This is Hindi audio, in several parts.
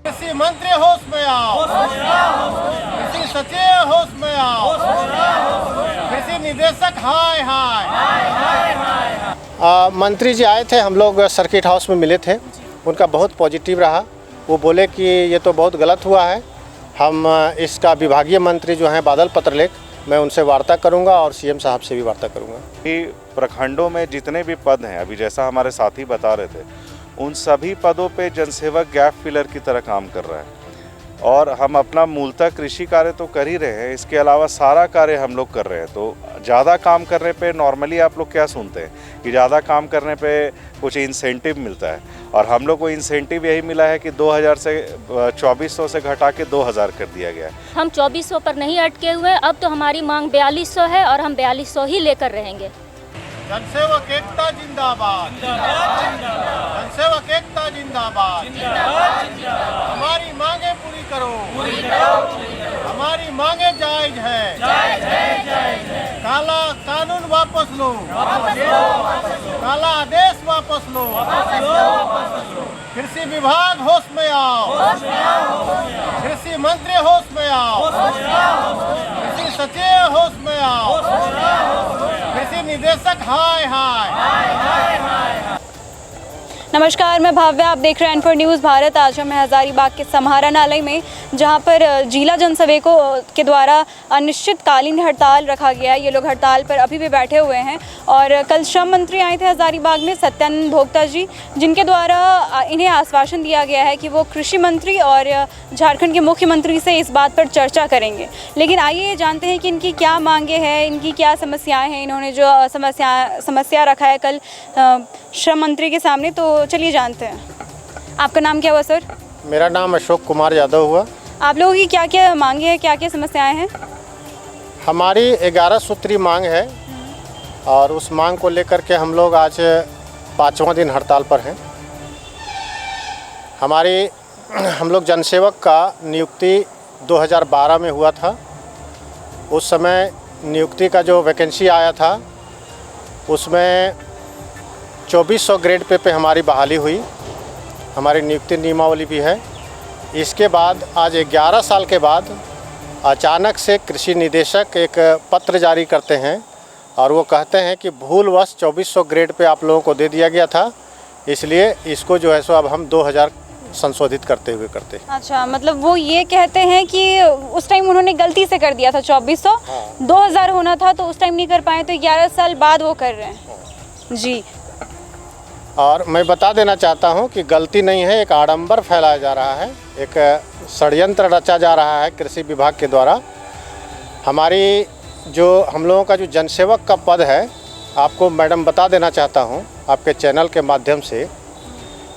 कृषि मंत्री होश में आओ, कृषि सचिव होश में आओ, कृषि निदेशक हाय हाय। मंत्री जी आए थे, हम लोग सर्किट हाउस में मिले थे, उनका बहुत पॉजिटिव रहा। वो बोले कि ये तो बहुत गलत हुआ है, हम इसका विभागीय मंत्री जो हैं बादल पत्रलेख, मैं उनसे वार्ता करूंगा और सीएम साहब से भी वार्ता करूंगा। प्रखंडों में जितने भी पद हैं, अभी जैसा हमारे साथी बता रहे थे, उन सभी पदों पे जनसेवक गैप फिलर की तरह काम कर रहा है। और हम अपना मूलतः कृषि कार्य तो कर ही रहे हैं, इसके अलावा सारा कार्य हम लोग कर रहे हैं। तो ज़्यादा काम करने पे नॉर्मली आप लोग क्या सुनते हैं कि ज़्यादा काम करने पे कुछ इंसेंटिव मिलता है, और हम लोग को इंसेंटिव यही मिला है कि 2000 से 2400 से घटा के 2000 कर दिया गया है। हम 2400 पर नहीं अटके हुए, अब तो हमारी मांग 4200 है और हम 4200 ही लेकर रहेंगे। जनसेवक एकता जिंदाबाद, जनसेवक एकता जिंदाबाद। हमारी मांगे पूरी करो, हमारी मांगे जायज है। काला कानून वापस लो, काला आदेश वापस लो। कृषि विभाग होश में आओ, कृषि मंत्री होश में आओ, कृषि सचिव होश में आओ, कृषि निदेशक हाय हाय। नमस्कार, मैं भाव्या, आप देख रहे हैं N4 न्यूज़ भारत। आज हम हज़ारीबाग के समाहरणालय में, जहां पर जिला जनसेवकों के द्वारा अनिश्चितकालीन हड़ताल रखा गया है। ये लोग हड़ताल पर अभी भी बैठे हुए हैं। और कल श्रम मंत्री आए थे हज़ारीबाग में, सत्यानंद भोक्ता जी, जिनके द्वारा इन्हें आश्वासन दिया गया है कि वो कृषि मंत्री और झारखंड के मुख्यमंत्री से इस बात पर चर्चा करेंगे। लेकिन आइए जानते हैं कि इनकी क्या मांगे हैं, इनकी क्या समस्याएँ हैं। इन्होंने जो समस्या रखा है कल श्रम मंत्री के सामने, तो चलिए जानते हैं। आपका नाम क्या हुआ सर? मेरा नाम अशोक कुमार यादव हुआ। आप लोगों की क्या क्या मांगे हैं, क्या क्या समस्याएं हैं? हमारी 11 सूत्री मांग है और उस मांग को लेकर के हम लोग आज 5वां दिन हड़ताल पर हैं। हम लोग जनसेवक का नियुक्ति 2012 में हुआ था। उस समय नियुक्ति का जो वैकेंसी आया था उसमें 2400 ग्रेड पे हमारी बहाली हुई, हमारी नियुक्ति नियमावली भी है। इसके बाद आज 11 साल के बाद अचानक से कृषि निदेशक एक पत्र जारी करते हैं और वो कहते हैं कि भूलवश 2400 ग्रेड पे आप लोगों को दे दिया गया था, इसलिए इसको जो है सो अब हम 2000 संशोधित करते हुए करते हैं। अच्छा, मतलब वो ये कहते हैं कि उस टाइम उन्होंने गलती से कर दिया था 2400, 2000 होना था तो उस टाइम नहीं कर पाए, तो 11 साल बाद वो कर रहे हैं जी। और मैं बता देना चाहता हूं कि गलती नहीं है, एक आडंबर फैलाया जा रहा है, एक षड्यंत्र रचा जा रहा है कृषि विभाग के द्वारा। हम लोगों का जो जनसेवक का पद है, आपको मैडम बता देना चाहता हूं आपके चैनल के माध्यम से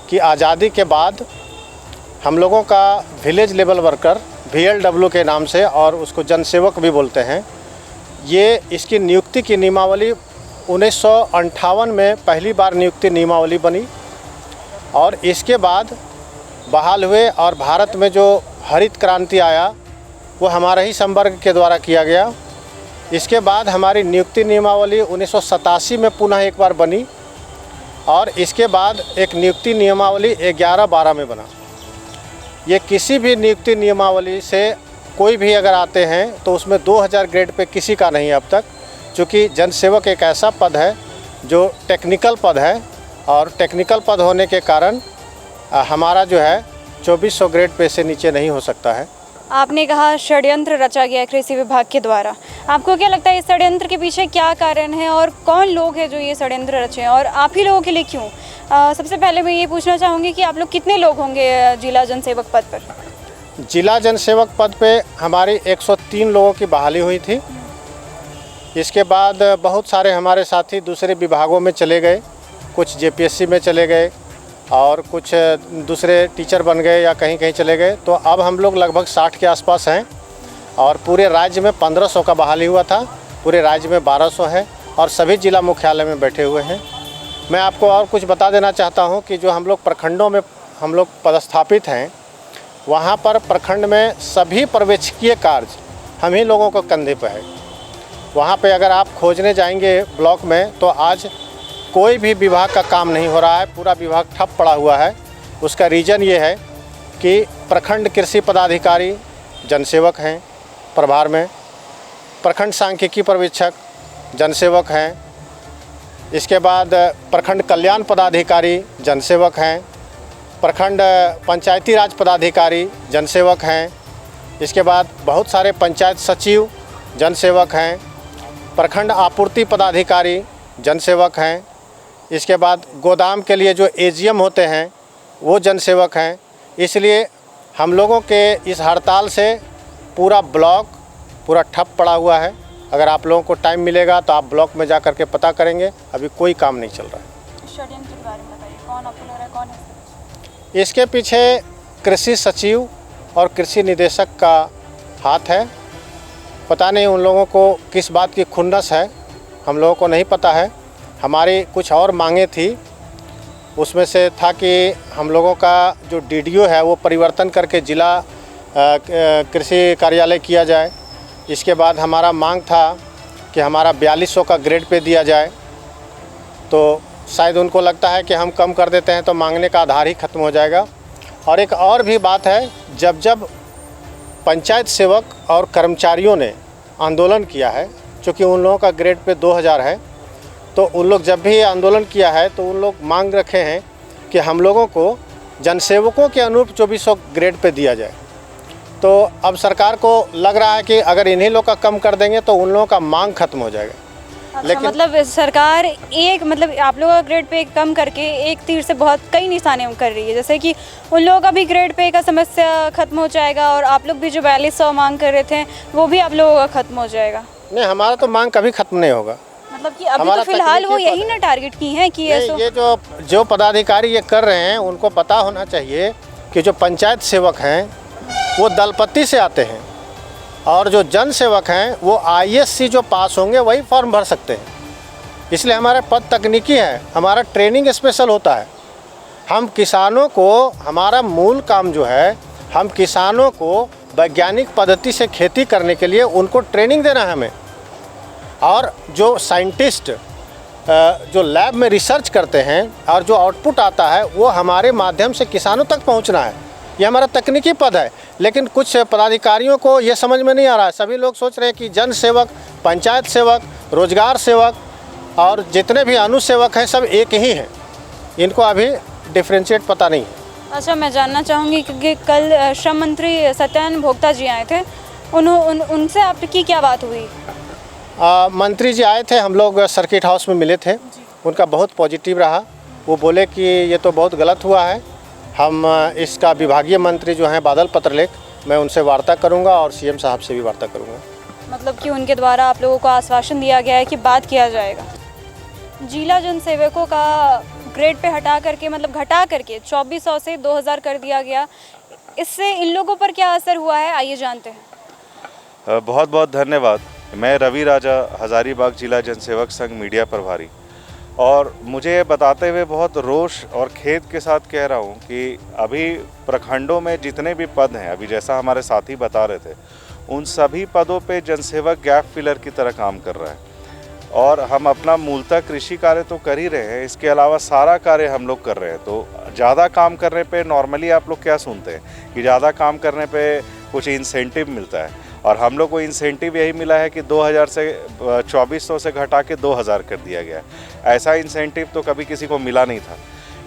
कि आज़ादी के बाद हम लोगों का विलेज लेवल वर्कर VLW के नाम से, और उसको जनसेवक भी बोलते हैं, ये इसकी नियुक्ति की नियमावली 1958 में पहली बार नियुक्ति नियमावली बनी और इसके बाद बहाल हुए। और भारत में जो हरित क्रांति आया वो हमारे ही संवर्ग के द्वारा किया गया। इसके बाद हमारी नियुक्ति नियमावली 1987 में पुनः एक बार बनी और इसके बाद एक नियुक्ति नियमावली 11-12 में बना। ये किसी भी नियुक्ति नियमावली से कोई भी अगर आते हैं तो उसमें 2000 ग्रेड पे किसी का नहीं अब तक, क्योंकि जनसेवक एक ऐसा पद है जो टेक्निकल पद है और टेक्निकल पद होने के कारण हमारा जो है 2400 ग्रेड पे से नीचे नहीं हो सकता है। आपने कहा षड्यंत्र रचा गया है कृषि विभाग के द्वारा, आपको क्या लगता है इस षड्यंत्र के पीछे क्या कारण है और कौन लोग हैं जो ये षड्यंत्र रचे हैं और आप ही लोगों के लिए क्यों? सबसे पहले मैं ये पूछना चाहूँगी कि आप लोग कितने लोग होंगे जिला जनसेवक पद पर? जिला जनसेवक पद पे हमारी 103 लोगों की बहाली हुई थी। इसके बाद बहुत सारे हमारे साथी दूसरे विभागों में चले गए, कुछ JPSC में चले गए और कुछ दूसरे टीचर बन गए या कहीं कहीं चले गए। तो अब हम लोग लगभग 60 के आसपास हैं और पूरे राज्य में 1500 का बहाली हुआ था, पूरे राज्य में 1200 है और सभी जिला मुख्यालय में बैठे हुए हैं। मैं आपको और कुछ बता देना चाहता हूं कि जो हम लोग प्रखंडों में हम लोग पदस्थापित हैं, वहां पर प्रखंड में सभी पर्यवेक्षकीय कार्य हम ही लोगों को कंधे पर है। वहाँ पे अगर आप खोजने जाएंगे ब्लॉक में तो आज कोई भी विभाग का काम नहीं हो रहा है, पूरा विभाग ठप पड़ा हुआ है। उसका रीज़न ये है कि प्रखंड कृषि पदाधिकारी जनसेवक हैं प्रभार में, प्रखंड सांख्यिकी पर्यवेक्षक जनसेवक हैं, इसके बाद प्रखंड कल्याण पदाधिकारी जनसेवक हैं, प्रखंड पंचायती राज पदाधिकारी जनसेवक हैं, इसके बाद बहुत सारे पंचायत सचिव जनसेवक हैं, प्रखंड आपूर्ति पदाधिकारी जनसेवक हैं, इसके बाद गोदाम के लिए जो एजीएम होते हैं वो जनसेवक हैं। इसलिए हम लोगों के इस हड़ताल से पूरा ब्लॉक पूरा ठप पड़ा हुआ है। अगर आप लोगों को टाइम मिलेगा तो आप ब्लॉक में जा कर के पता करेंगे, अभी कोई काम नहीं चल रहा है। षड्यंत्र के बारे में बताइए, कौन आपको लग रहा है, कौन है? इसके पीछे कृषि सचिव और कृषि निदेशक का हाथ है। पता नहीं उन लोगों को किस बात की खुन्नस है, हम लोगों को नहीं पता है। हमारी कुछ और मांगे थी, उसमें से था कि हम लोगों का जो डीडीओ है वो परिवर्तन करके जिला कृषि कार्यालय किया जाए। इसके बाद हमारा मांग था कि हमारा 4200 का ग्रेड पे दिया जाए, तो शायद उनको लगता है कि हम कम कर देते हैं तो मांगने का आधार ही ख़त्म हो जाएगा। और एक और भी बात है, जब पंचायत सेवक और कर्मचारियों ने आंदोलन किया है, चूँकि उन लोगों का ग्रेड पे 2000 है, तो उन लोग जब भी आंदोलन किया है तो उन लोग मांग रखे हैं कि हम लोगों को जनसेवकों के अनुरूप 2400 ग्रेड पे दिया जाए। तो अब सरकार को लग रहा है कि अगर इन्हीं लोग का कम कर देंगे तो उन लोगों का मांग खत्म हो जाएगा। अच्छा, मतलब सरकार एक मतलब आप लोगों का ग्रेड पे कम करके एक तीर से बहुत कई निशाने कर रही है, जैसे कि उन लोगों का भी ग्रेड पे का समस्या खत्म हो जाएगा और आप लोग भी जो 4200 मांग कर रहे थे वो भी आप लोगों का खत्म हो जाएगा। नहीं, हमारा तो मांग कभी खत्म नहीं होगा। मतलब कि अभी तो फिलहाल वो यही ना टारगेट की है कि ये जो पदाधिकारी ये कर रहे हैं उनको पता होना चाहिए कि जो पंचायत सेवक हैं वो दलपति से आते हैं और जो जन सेवक हैं वो ISC जो पास होंगे वही फॉर्म भर सकते हैं। इसलिए हमारा पद तकनीकी है, हमारा ट्रेनिंग स्पेशल होता है। हम किसानों को, हमारा मूल काम जो है, हम किसानों को वैज्ञानिक पद्धति से खेती करने के लिए उनको ट्रेनिंग देना है हमें। और जो साइंटिस्ट जो लैब में रिसर्च करते हैं और जो आउटपुट आता है वो हमारे माध्यम से किसानों तक पहुंचना है। ये हमारा तकनीकी पद है। लेकिन कुछ पदाधिकारियों को ये समझ में नहीं आ रहा है। सभी लोग सोच रहे हैं कि जन सेवक, पंचायत सेवक, रोजगार सेवक और जितने भी अनुसेवक हैं सब एक ही हैं। इनको अभी डिफ्रेंशिएट पता नहीं है। अच्छा, मैं जानना चाहूँगी क्योंकि कल श्रम मंत्री सत्यानंद भोक्ता जी आए थे, उनसे आपकी क्या बात हुई? मंत्री जी आए थे, हम लोग सर्किट हाउस में मिले थे। उनका बहुत पॉजिटिव रहा। वो बोले कि ये तो बहुत गलत हुआ है, हम इसका विभागीय मंत्री जो हैं बादल पत्रलेख, मैं उनसे वार्ता करूंगा और CM साहब से भी वार्ता करूंगा। मतलब कि उनके द्वारा आप लोगों को आश्वासन दिया गया है कि बात किया जाएगा। जिला जन सेवकों का ग्रेड पे हटा करके मतलब घटा करके 2400 से 2000 कर दिया गया, इससे इन लोगों पर क्या असर हुआ है, आइए जानते हैं। बहुत बहुत धन्यवाद। मैं रवि राजा, हजारीबाग जिला जनसेवक संघ मीडिया प्रभारी, और मुझे ये बताते हुए बहुत रोष और खेद के साथ कह रहा हूँ कि अभी प्रखंडों में जितने भी पद हैं, अभी जैसा हमारे साथी बता रहे थे, उन सभी पदों पे जनसेवक गैप फिलर की तरह काम कर रहा है। और हम अपना मूलतः कृषि कार्य तो कर ही रहे हैं, इसके अलावा सारा कार्य हम लोग कर रहे हैं। तो ज़्यादा काम करने पे नॉर्मली आप लोग क्या सुनते हैं कि ज़्यादा काम करने पे कुछ इंसेंटिव मिलता है, और हम लोग को इंसेंटिव यही मिला है कि 2000 से 2400 से घटा के 2000 कर दिया गया। ऐसा इंसेंटिव तो कभी किसी को मिला नहीं था।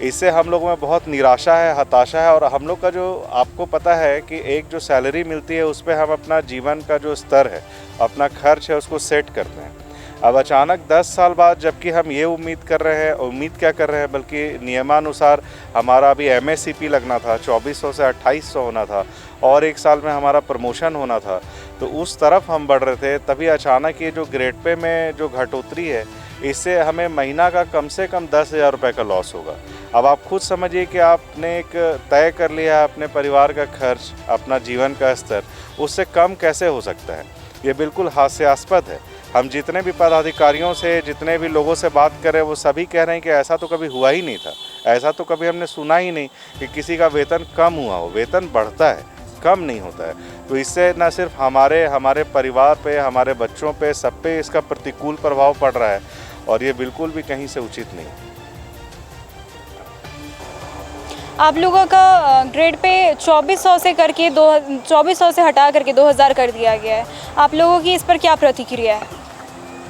इससे हम लोगों में बहुत निराशा है, हताशा है। और हम लोग का जो, आपको पता है कि एक जो सैलरी मिलती है उस पर हम अपना जीवन का जो स्तर है, अपना खर्च है, उसको सेट करते हैं। अब अचानक 10 साल बाद जबकि हम ये उम्मीद कर रहे हैं, उम्मीद क्या कर रहे हैं बल्कि नियमानुसार हमारा अभी MSCP लगना था, 2400 से 2800 होना था, और एक साल में हमारा प्रमोशन होना था, तो उस तरफ हम बढ़ रहे थे। तभी अचानक ये जो ग्रेड पे में जो घटोतरी है, इससे हमें महीना का कम से कम 10,000 रुपये का लॉस होगा। अब आप खुद समझिए कि आपने एक तय कर लिया है अपने परिवार का खर्च, अपना जीवन का स्तर, उससे कम कैसे हो सकता है? ये बिल्कुल हास्यास्पद है। हम जितने भी पदाधिकारियों से, जितने भी लोगों से बात करें, वो सभी कह रहे हैं कि ऐसा तो कभी हुआ ही नहीं था, ऐसा तो कभी हमने सुना ही नहीं कि किसी का वेतन कम हुआ हो। वेतन बढ़ता है, कम नहीं होता है। तो इससे न सिर्फ हमारे परिवार पे, हमारे बच्चों पे, सब पे इसका प्रतिकूल प्रभाव पड़ रहा है, और ये बिल्कुल भी कहीं से उचित नहीं। आप लोगों का ग्रेड पे 2400 से करके 2400 से हटा करके 2000 कर दिया गया है। आप लोगों की इस पर क्या प्रतिक्रिया है?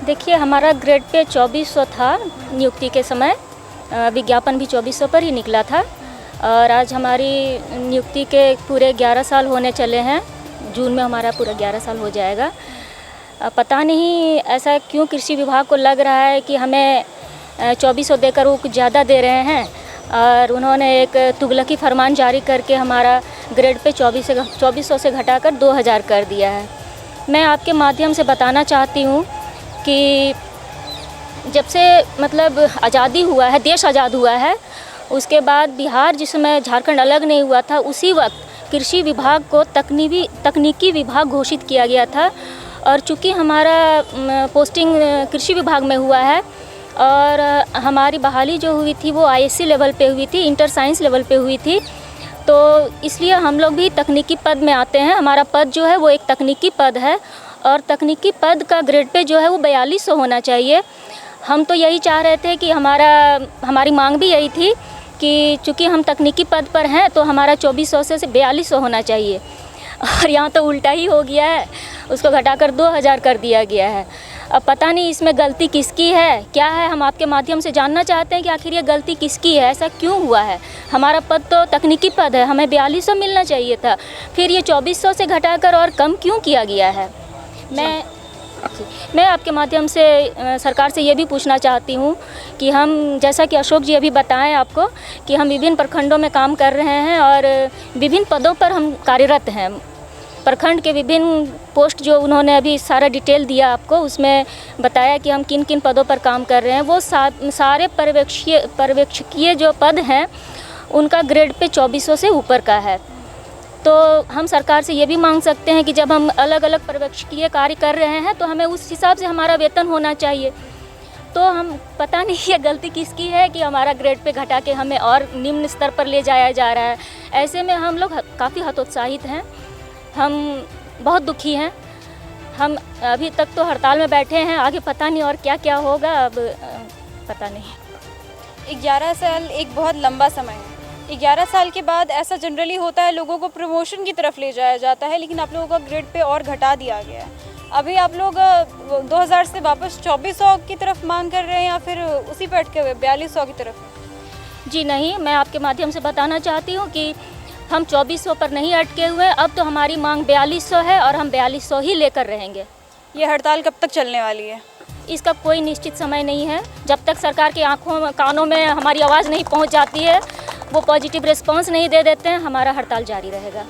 देखिए, हमारा ग्रेड पे 2400 था नियुक्ति के समय, विज्ञापन भी 2400 पर ही निकला था और आज हमारी नियुक्ति के पूरे 11 साल होने चले हैं। जून में हमारा पूरा 11 साल हो जाएगा। पता नहीं ऐसा क्यों कृषि विभाग को लग रहा है कि हमें 2400 देकर वो कुछ ज़्यादा दे रहे हैं और उन्होंने एक तुगलकी फरमान जारी करके हमारा ग्रेड पे 2400 से घटाकर 2000 कर दिया है। मैं आपके माध्यम से बताना चाहती हूँ कि जब से मतलब आज़ादी हुआ है, देश आज़ाद हुआ है, उसके बाद बिहार जिस समय झारखंड अलग नहीं हुआ था, उसी वक्त कृषि विभाग को तकनीकी विभाग घोषित किया गया था। और चूँकि हमारा पोस्टिंग कृषि विभाग में हुआ है और हमारी बहाली जो हुई थी वो ISC लेवल पे हुई थी, इंटर साइंस लेवल पे हुई थी, तो इसलिए हम लोग भी तकनीकी पद में आते हैं। हमारा पद जो है वो एक तकनीकी पद है और तकनीकी पद का ग्रेड पे जो है वो 4200 होना चाहिए। हम तो यही चाह रहे थे कि हमारी मांग भी यही थी कि चूँकि हम तकनीकी पद पर हैं तो हमारा 2400 से 4200 होना चाहिए और यहाँ तो उल्टा ही हो गया है, उसको घटाकर 2000 कर दिया गया है। अब पता नहीं इसमें गलती किसकी है, क्या है, हम आपके माध्यम से जानना चाहते हैं कि आखिर ये गलती किसकी है, ऐसा क्यों हुआ है। हमारा पद तो तकनीकी पद है, हमें 4200 मिलना चाहिए था, फिर ये 2400 से घटाकर और कम क्यों किया गया है। मैं आपके माध्यम से सरकार से ये भी पूछना चाहती हूँ कि हम, जैसा कि अशोक जी अभी बताएं आपको, कि हम विभिन्न प्रखंडों में काम कर रहे हैं और विभिन्न पदों पर हम कार्यरत हैं। प्रखंड के विभिन्न पोस्ट जो उन्होंने अभी सारा डिटेल दिया आपको, उसमें बताया कि हम किन किन पदों पर काम कर रहे हैं। वो सारे पर्यवेक्षकीय जो पद हैं उनका ग्रेड पे 2400 से ऊपर का है। तो हम सरकार से ये भी मांग सकते हैं कि जब हम अलग अलग पर्यवेक्षकीय कार्य कर रहे हैं तो हमें उस हिसाब से हमारा वेतन होना चाहिए। तो हम, पता नहीं ये गलती किसकी है कि हमारा ग्रेड पे घटा के हमें और निम्न स्तर पर ले जाया जा रहा है। ऐसे में हम लोग काफ़ी हतोत्साहित हैं, हम बहुत दुखी हैं। हम अभी तक तो हड़ताल में बैठे हैं, आगे पता नहीं और क्या क्या होगा, अब पता नहीं। 11 साल एक बहुत लंबा समय है। 11 साल के बाद ऐसा जनरली होता है, लोगों को प्रमोशन की तरफ ले जाया जाता है, लेकिन आप लोगों का ग्रेड पे और घटा दिया गया है। अभी आप लोग 2000 से वापस 2400 की तरफ मांग कर रहे हैं या फिर उसी पे अटके हुए 4200 की तरफ? जी नहीं, मैं आपके माध्यम से बताना चाहती हूँ कि हम 2400 पर नहीं अटके हुए, अब तो हमारी मांग 4200 है और हम 4200 ही लेकर रहेंगे। ये हड़ताल कब तक चलने वाली है? इसका कोई निश्चित समय नहीं है। जब तक सरकार के कानों में हमारी आवाज़ नहीं पहुंच जाती है, वो पॉजिटिव रिस्पांस नहीं दे देते हैं, हमारा हड़ताल जारी रहेगा।